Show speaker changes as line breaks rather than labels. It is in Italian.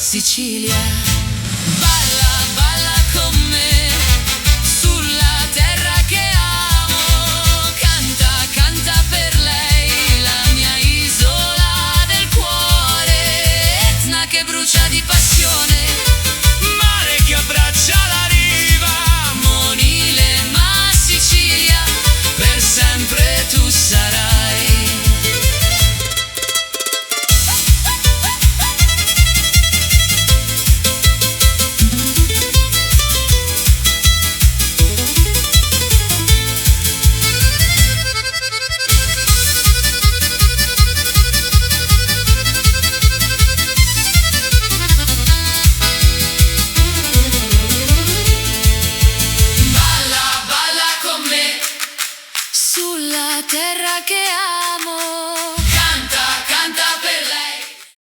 Sicilia. Balla, balla con me sulla terra che amo. Canta, canta per lei, la mia isola del cuore. Etna che brucia di passione,
Mare che abbraccia la riva,
Monile ma Sicilia, per sempre tu sarai. Sulla terra che